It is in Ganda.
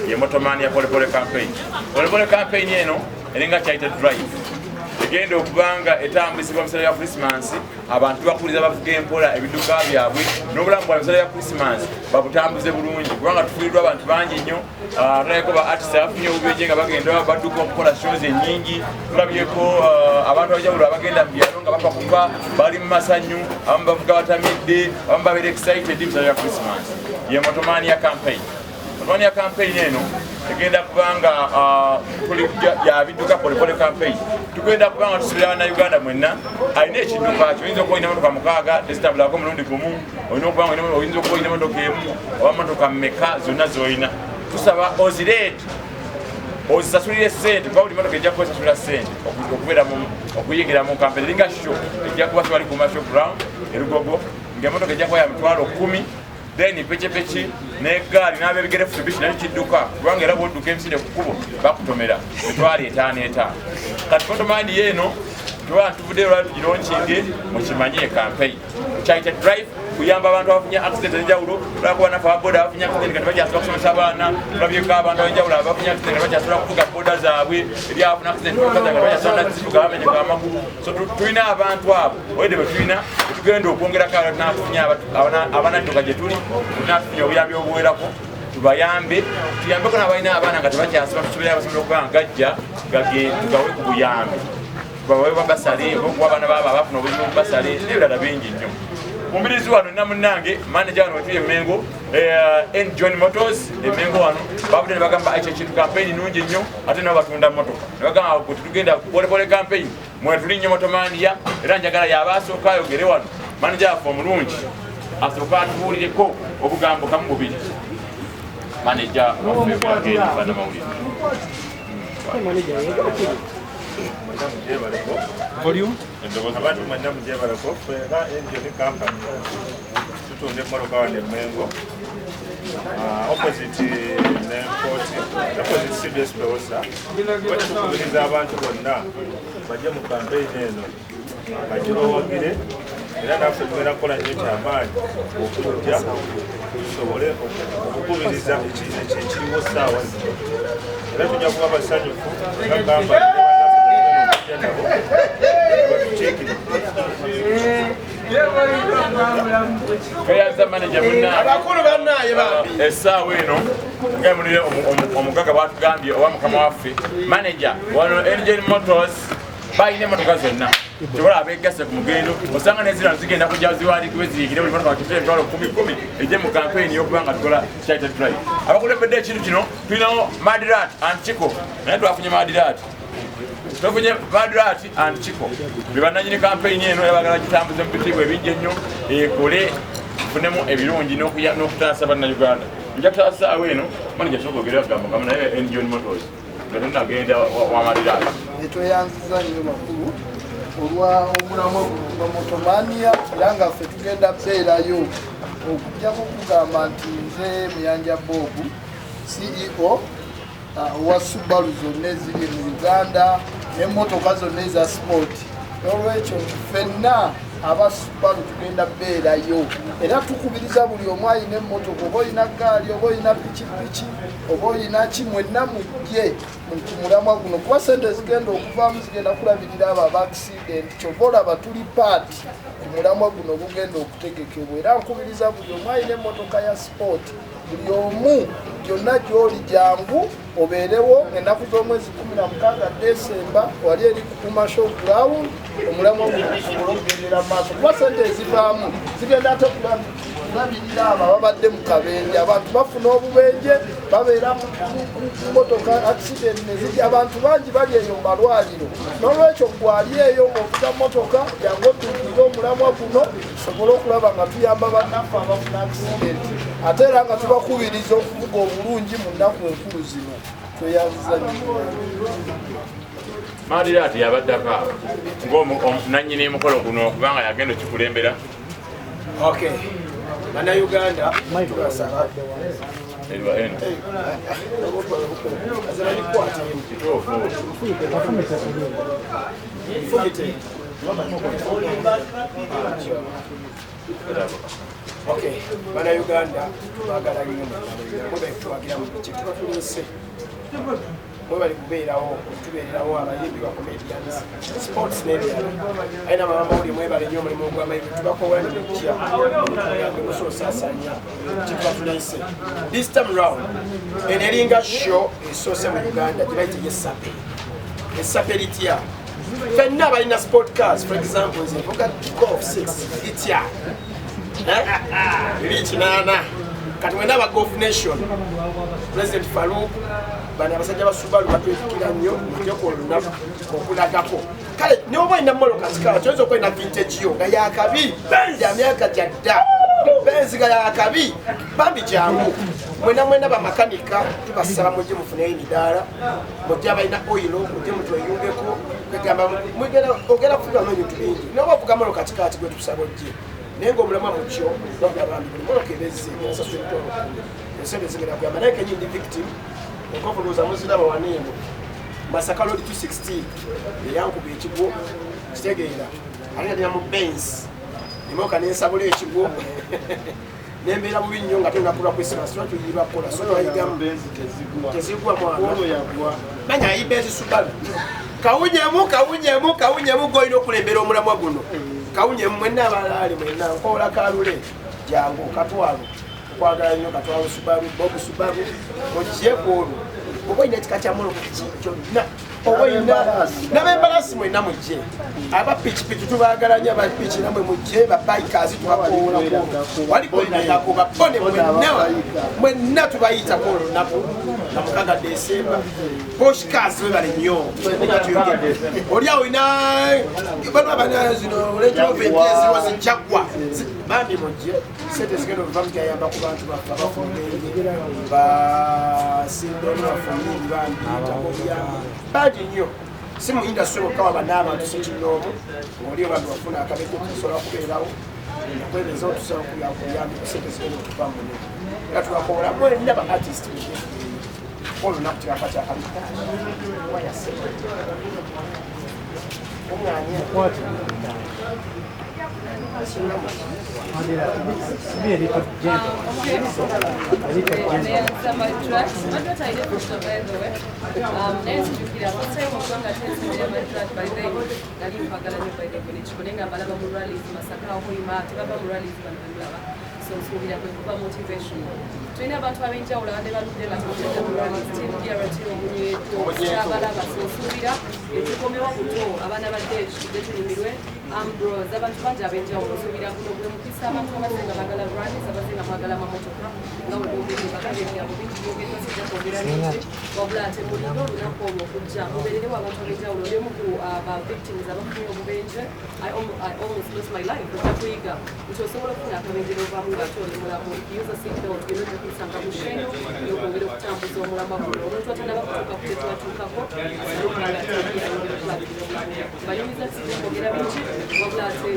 ye Motomania Polepole campaign. Polepole campaign eno eringa chaita drive. Egenda okubanga etambulizibwa mu ya Christmas abantu bakuliza bavuga empola ebiduka byabwe n'obulamu bwa ya Christmas babutambuze bulungi kubanga tufiirirwa abantu bangi nnyo tulabeko ba artist afunye obubeje nga bagenda baduka okukola shows ennyingi tulabyeko abantu abajawulo abagenda mu byalo nga bapakuba bali mu masanyu abamu bavuga batamidde abamu babeera excited mu ya Christmas ye Motomania campaign. Motomania campaign eno egenda kubanga tuli ya biduka Polepole campaign tugenda kubanga tusubira na Uganda mwenna alina ekiduka kyo oyinza okuba olina motoka mukaaga tezitabulako mulundi gumu olina okubanga oyinza okuba olina motoka emu oba motoka mmeka zonna z'olina tusaba ozireeti ozisasulire ssente kuba buli motoka ejja kusasulira ssente okubeera okuyingira mu campaign eringa show ejja kuba twali ku Marshall Ground erugogo ng'emotoka ejja kuba ya mitwalo 10 then pechepeki n'eggaali n'abebigere Mitsubishi nali kidduka kubanga era bw'odduka emisinde ku kkubo bakutomera mitwalo 5 kati Motomania yeeno tuba tuvuddeyo olwali tugironkinge mukimanye campaign chaita drive kuyamba abantu abafunye accident enjawulo tulakuba naffe ababoda abafunye accident kati bakyasobola kusomesa abaana tulabyeko abantu abenjawulo abafunye accident kati bakyasobola kuvuga boda zaabwe eri abafuna accident okaza kati bakyasobola nazivuga bamenyeka amagulu so tulina abantu abo oyedde bwe tulina tugenda okwongerako natufunye abanadduka gye tuli natufunye obuyambi obuwerako tubayambe tuyambeko n'abalina abaana nga tebakyasobola tusobola abasobola okuba nga gajja tugawe ku buyambi bawe babasale okuba abaana baabo abafuna obuzibu obubasale n'ebirala bingi nnyo mumbirizi wano nina munnange manager wano wetuye Mengo John Motors Mengo wano babude ne bagamba ekyo ekintu campaign nungi nnyo ate nabo batunda motoka ne bagamba kuti tugenda Polepole campaign mwe tuli nnyo Motomania era njagala yabasooka ayogere wano manager waffe omulungi asooka atubuulireko obugambo kamu bubiri manager waffe bwagenda bannamawulire Volume? Abantu madamu Jebalako, engine company. Tutunde motoka wa Mengo. Opposite Nemport, opposite CBS Peosa. Watu tukubiriza abantu bonna bajja mu campaign eno. Bajirowagire era naffe tugenda kukola nnyo kyamaanyi okujja tusobole okukubiriza ekiriwo ssaawa zino. Era tujja kuba basanyufu nga gamba Kayanza manager munna abakulu bannaye bambi essaawa eno nga mulire omugaga bwatugambye owa mukama waffe manager wano Engine Motors bayina emotoka zonna kyobola abegase ku mugendo osanga nezirano zigenda kujja ziwandiikibwe ziyigire buli motoka kitule emitwalo 10 ejje mu campaign y'okuba nga tukola chaita drive abakulembedde ekintu kino tulinawo Madirat and Chico naye twafunye Madirat tufunye Madirat and Chico bibannanyini campaign eno yabagala gitambuze mu bitiibwa ebijja ennyo ekole tufunemu ebirungi n'okutaasa bannayuganda nja kutaasa awo eno manager kyokogera agamba kama naye John Motors nagenda wa Madirat etweyanziza nnyo makulu olwa omulamu gwa Motomania era nga ffe tugenda beerayo okujjako okugamba nti nze Muyanja Bob CEO owa Subaru zonna eziri mu Uganda n'emmotoka zonna eza sport n'olwekyo ffenna aba Subaru tugenda beerayo era tukubiriza buli omu alina emmotoka oba olina gaali oba olina pikipiki oba olina ki mwenna mujje ku mulamwa guno kuba sente zigenda okuvaamu zigenda kulabirira abo aba accident kyova olaba tuli paati ku mulamwa guno gugenda okutegekebwa era nkubiriza buli omu alina emmotoka ya sport buli omu gyonna gy'oli jangu obeerewo ennaku z'omwezi 16 Desemba wali eri ku Marshall Ground omulamwa guno gusobola okugendera mu maaso kuba sente ezivaamu zigenda ate kulabirira abo ababadde mu kabenje abantu bafuna obubenje babeera mu motoka accident nezijja abantu bangi bali eyo malwaliro n'olwekyo gwali eyo ng'ovuga motoka jangu otuukire omulamwa guno tusobole okulaba nga tuyamba bannaffe abafuna accident ate era nga tubakubiriza okuvuga obulungi mu nnaku enkulu zino tweyanziza nnyo Madirat yabaddako ng'omunannyini mukolo guno kubanga yagenda okikulembera bannayuganda tubasaba Okay, bana Uganda bagala nnyo mwe tuwagira mu kye tubafunyise mwe bali kubeerawo tubeerawo abayimbi ba comedians sports n'ebirala ayina mama muli mwe bali nnyo mulimu ogw'amayimbi tubakola ne mujja musoosasanya kye tubafunyise this time round eneringa show esoose mu Uganda gye bayita yesape esape litya fenna balina sport cars for example nze mvuga golf 6 litya Richinana, Katwena Golf Nation, President Farouk, Banabasajaba Subaru, Kilanyo, Yoko, Okudako. Kale, no one in the Molokaska, just open a vintage yo, Gayakabi, Yamiaka Jada, Benzigayakabi, Bambi Jamu. When I went up a mechanica, to a Salamudim of Nidara, Mojava in the oil, Mudim to a Yungeko, we get up for the menu to be. No one for Gamorokaska to go to Saboji. Nengo mlama mcho ndio abantu mukebeze sasa sio nsebe zingera kwa maana yake nyinyi victim ukofu ndo muzida ba wanene masaka road 216 yangu bichigo kitegera ali ya mu Benz nimoka nensabule ekigo nembera mu binyo nga tunakula ku Christmas twatu yiba kola so ayiga mu Benz kezigwa mwana yagwa banya yi Benz Subaru kawunyemu goino kulembera omulamwa guno kawunye mwenna abalali mwenna nkola kalule jangu katwalo kwagala nnyo katwalo Subaru Bobu Subaru ojjeko obo ina tikatyamulo kyonna obo ina nabembalasi mwenna mujje aba pichipichi tubagalanya aba pichi namwe mujje ba bikers tubakola wali kwenda kuba bone mwenna tubayita kolo napo na mukaga December Bosch cars we bali nnyo oliawo ina bano bana zino lejo vepesi wose chakwa bandi mujje sente zigendo vamga yamba ku bantu bafunde ba sindona family bandi taboya bandi nnyo simu industry okawa banaba tusikinomo oliyo bantu bafuna akabeto kusola kubeerawo kweleza otusobola kuyambi kusente zigendo tupamune katubakola mwe ndaba artist all not to apart from why I say what Tuina abantu abenjawulo abadde baludde bakuteeka mulwalizi DRT omunyeekobalaba sosubira ekikomewo buto abaana badde tulimirwe ambros abantu bangi abenjawulo osubira kuno gwe mukisa abantu abasinga bagala lwalizi abasinga mwagala mamotoka nga weobiri bakabyabo bingi byogeddwa sijja kwogera ningi wabula ate mulina olunaku olwo okujja mubeererewo abantu abenjawulo oli omu ku ba victims abafunye obubenje I almost lost my life ojja kuyiga nti osobola okufuna akabenje n'ovaamu ng'ate oli mulamu user seatbelt kusanga musheno yokwongera okutambuza omulamwa guno omuntu atandaba kutuuka ku tetwatuukako bayinza kwogera bingi wabula ate